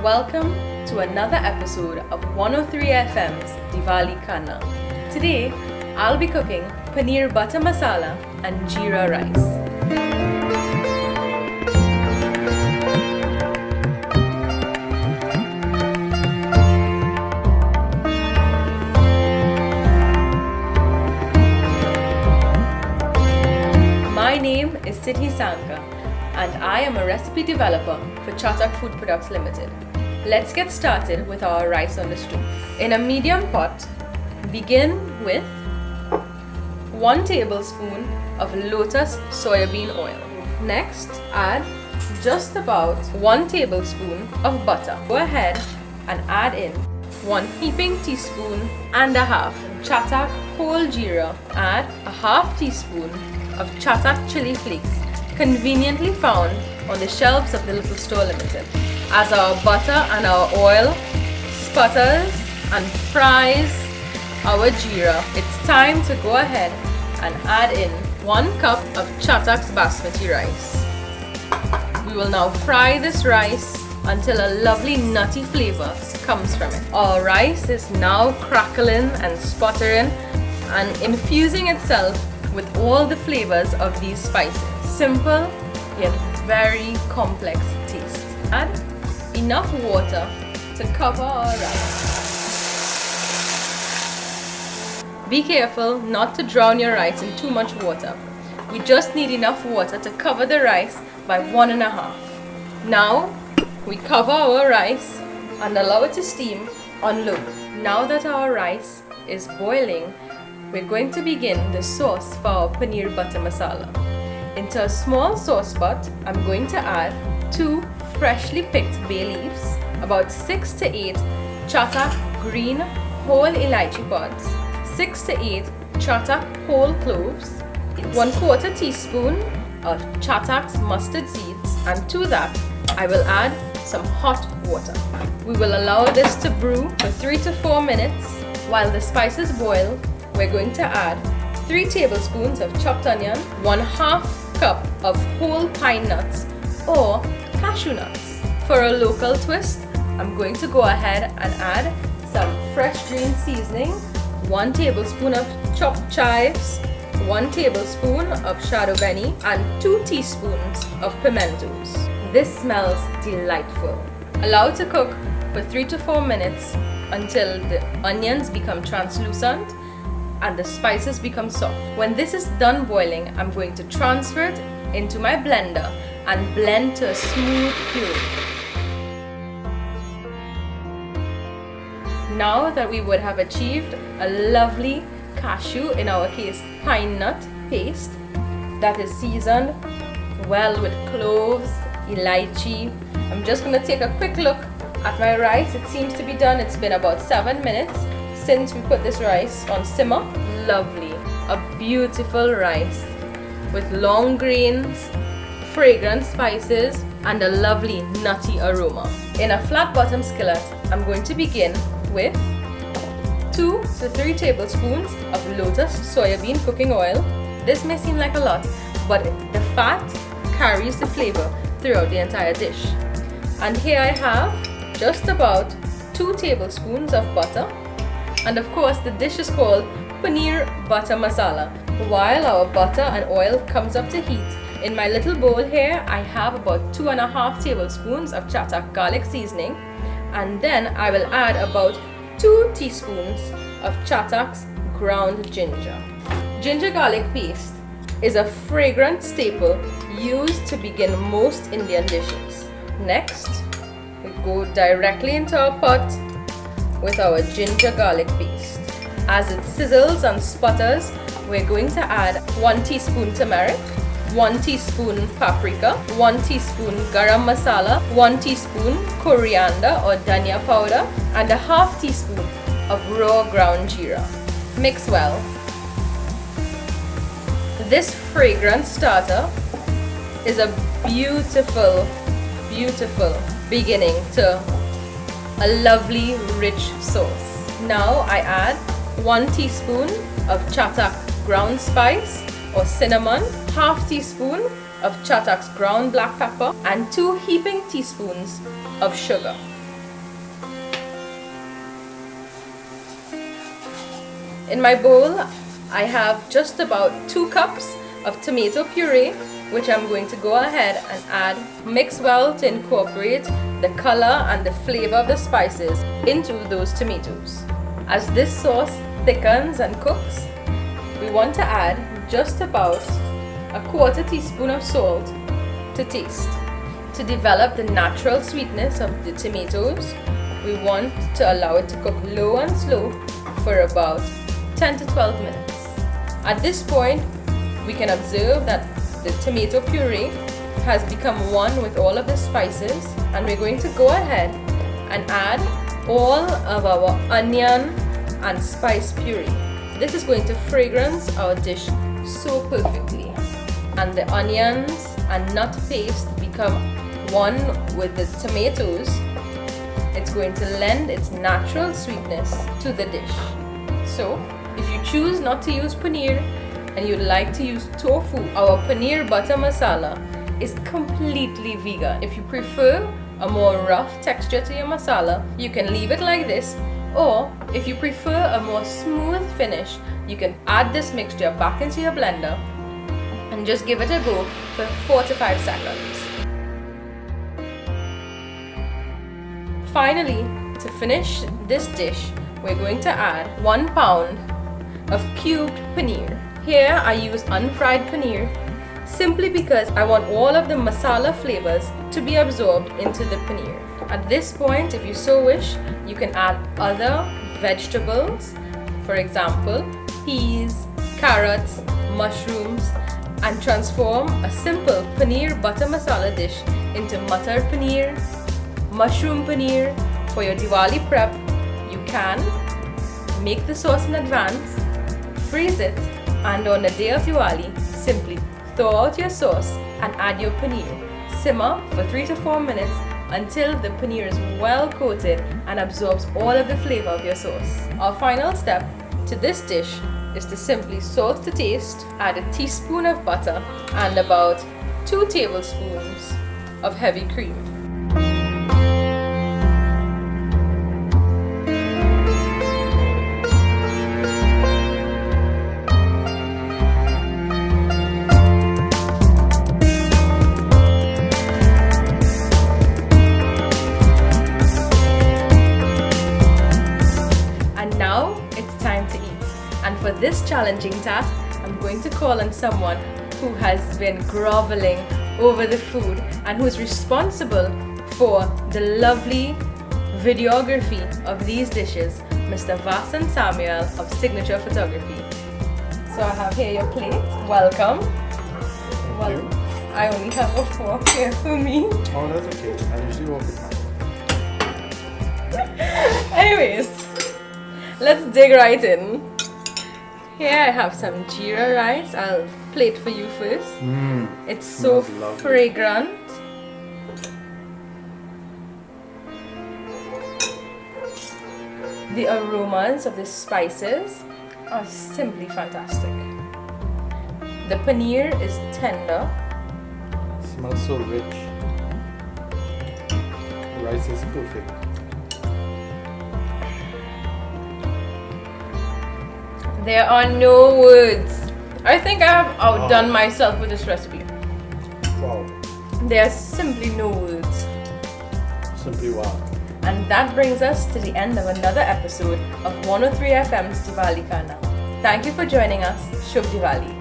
Welcome to another episode of 103 FM's Divali Khaana. Today, I'll be cooking paneer butter masala and jeera rice. My name is Siddhi Sankar and I am a recipe developer for Chatak Food Products Limited. Let's get started with our rice on the stove. In a medium pot, begin with 1 tablespoon of lotus soybean oil. Next, add just about 1 tablespoon of butter. Go ahead and add in 1 heaping teaspoon and a half Chatak whole jeera. Add a half teaspoon of Chatak chili flakes, conveniently found on the shelves of the Little Store Limited. As our butter and our oil sputters and fries our jeera, it's time to go ahead and add in 1 cup of Chatak's basmati rice. We will now fry this rice until a lovely nutty flavor comes from it. Our rice is now crackling and sputtering and infusing itself with all the flavors of these spices. Simple yet very complex taste. Add enough water to cover our rice. Be careful not to drown your rice in too much water. We just need enough water to cover the rice by 1.5. Now we cover our rice and allow it to steam on low. Now that our rice is boiling, we're going to begin the sauce for our paneer butter masala. Into a small sauce pot, I'm going to add 2 freshly picked bay leaves, about 6 to 8 Chatak green whole elaichi pods, 6 to 8 Chatak whole cloves, 1/4 teaspoon of Chatak's mustard seeds, and to that I will add some hot water. We will allow this to brew for 3 to 4 minutes. While the spices boil, we're going to add 3 tablespoons of chopped onion, 1/2 cup of whole pine nuts or cashew nuts. For a local twist, I'm going to go ahead and add some fresh green seasoning, 1 tablespoon of chopped chives, 1 tablespoon of shadow beni, and 2 teaspoons of pimentos. This smells delightful. Allow it to cook for 3 to 4 minutes until the onions become translucent and the spices become soft. When this is done boiling, I'm going to transfer it into my blender and blend to a smooth puree. Now that we would have achieved a lovely cashew, in our case pine nut paste, that is seasoned well with cloves, elaichi, I'm just going to take a quick look at my rice. It seems to be done. It's been about 7 minutes since we put this rice on simmer. Lovely, a beautiful rice with long grains, fragrant spices, and a lovely nutty aroma. In a flat bottom skillet, I'm going to begin with 2 to 3 tablespoons of lotus soybean cooking oil. This may seem like a lot, but the fat carries the flavor throughout the entire dish. And here I have just about 2 tablespoons of butter. And of course, the dish is called paneer butter masala. While our butter and oil comes up to heat, in my little bowl here, I have about 2.5 tablespoons of Chatak garlic seasoning. And then I will add about 2 teaspoons of Chatak's ground ginger. Ginger garlic paste is a fragrant staple used to begin most Indian dishes. Next, we go directly into our pot with our ginger garlic paste. As it sizzles and sputters, we're going to add 1 teaspoon turmeric, 1 teaspoon paprika, 1 teaspoon garam masala, 1 teaspoon coriander or dhania powder, and a half teaspoon of raw ground jeera. Mix well. This fragrant starter is a beautiful, beautiful beginning to a lovely rich sauce. Now I add 1 teaspoon of Chatak ground spice or cinnamon, half teaspoon of Chatak's ground black pepper, and 2 heaping teaspoons of sugar. In my bowl, I have just about 2 cups of tomato puree, which I'm going to go ahead and add. Mix well to incorporate the color and the flavor of the spices into those tomatoes. As this sauce thickens and cooks, we want to add just about a 1/4 teaspoon of salt to taste. To develop the natural sweetness of the tomatoes, we want to allow it to cook low and slow for about 10 to 12 minutes. At this point, we can observe that the tomato puree has become one with all of the spices, and we're going to go ahead and add all of our onion and spice puree. This is going to fragrance our dish so perfectly, and the onions and nut paste become one with the tomatoes. It's going to lend its natural sweetness to the dish. So, if you choose not to use paneer and you'd like to use tofu, our paneer butter masala is completely vegan. If you prefer a more rough texture to your masala, you can leave it like this, or if you prefer a more smooth finish, you can add this mixture back into your blender and just give it a go for 4 to 5 seconds. Finally, to finish this dish, we're going to add 1 pound of cubed paneer. Here I use unfried paneer simply because I want all of the masala flavors to be absorbed into the paneer. At this point, if you so wish, you can add other vegetables, for example, peas, carrots, mushrooms, and transform a simple paneer butter masala dish into matar paneer, mushroom paneer. For your Diwali prep, you can make the sauce in advance, freeze it, and on the day of Diwali, simply thaw out your sauce and add your paneer. Simmer for 3 to 4 minutes until the paneer is well coated and absorbs all of the flavor of your sauce. Our final step to this dish is to simply salt to taste, add a teaspoon of butter, and about 2 tablespoons of heavy cream. For this challenging task, I'm going to call on someone who has been groveling over the food and who is responsible for the lovely videography of these dishes, Mr. Vasan Samuel of Signature Photography. So I have here your plate. Welcome. Thank you. I only have a fork here for me. Oh, that's okay. I usually walk with mine. Anyways, let's dig right in. Here I have some jeera rice. I'll plate for you first. It's so fragrant. The aromas of the spices are simply fantastic. The paneer is tender. It smells so rich. The rice is perfect. There are no words. I think I have outdone myself with this recipe. Wow. There are simply no words. Simply wow. And that brings us to the end of another episode of 103 FM's Divali Khaana. Thank you for joining us. Shubh Diwali.